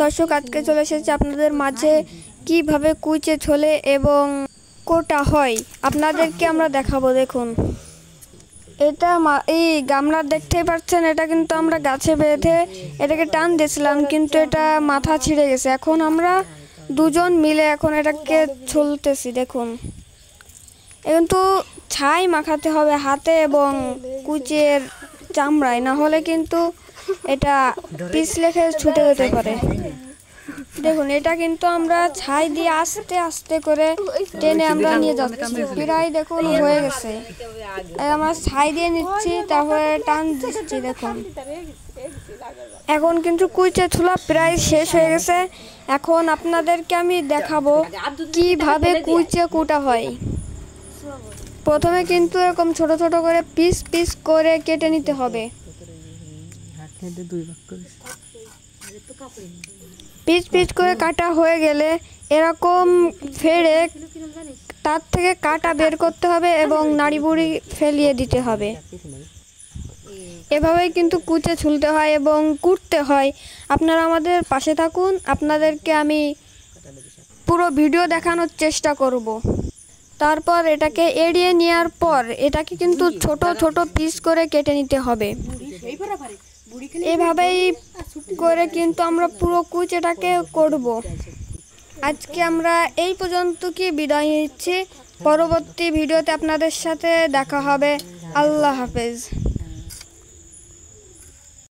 দর্শক, আজকে চলে এসেছি আপনাদের মাঝে কিভাবে কুইচে ছোলে এবং কোটা হয় আপনাদেরকে আমরা দেখাবো। দেখুন, এটা এই গামলা দেখতেই পাচ্ছেন, এটা কিন্তু আমরা গাছে বেঁধে এটাকে টান দিয়েছিলাম, কিন্তু এটা মাথা ছিঁড়ে গেছে। এখন আমরা দুজন মিলে এখন এটাকে ছুলতেছি। দেখুন, কিন্তু ছাই মাখাতে হবে হাতে এবং কুচের চামড়ায়, না হলে কিন্তু এটা পিছলে খেয়ে ছুটে যেতে পারে। দেখুন, এটা কিন্তু আমরা ছাই দিয়ে আস্তে আস্তে করে টেনে আমরা নিয়ে যাচ্ছি। প্রায় দেখুন হয়ে গেছে, আমরা ছাই দিয়ে নিচ্ছি, তারপরে টান দিচ্ছি। দেখুন, এখন কিন্তু কুইচে ছোলা প্রায় শেষ হয়ে গেছে। এখন আপনাদেরকে আমি দেখাবো কিভাবে কুইচে কুটা হয়। প্রথমে কিন্তু এরকম ছোট ছোট করে পিস পিস করে কেটে নিতে হবে। পিস পিস করে কাটা হয়ে গেলে এরকম ফেড়ে তার থেকে কাটা বের করতে হবে এবং নাড়ি বুড়ি ফেলিয়ে দিতে হবে। এভাবেই কিন্তু কুচে ছুলতে হয় এবং কুটতে হয়। আপনারা আমাদের পাশে থাকুন, আপনাদেরকে আমি পুরো ভিডিও দেখানোর চেষ্টা করব। তারপর এটাকে এড়িয়ে নেওয়ার পর এটাকে কিন্তু ছোট ছোট পিস করে কেটে নিতে হবে। এভাবেই করে কিন্তু আমরা পুরো কুচিটাকে করব। আজকে আমরা এই পর্যন্ত কি বিদায় নিচ্ছি। পরবর্তী ভিডিওতে আপনাদের সাথে দেখা হবে। আল্লাহ হাফেজ।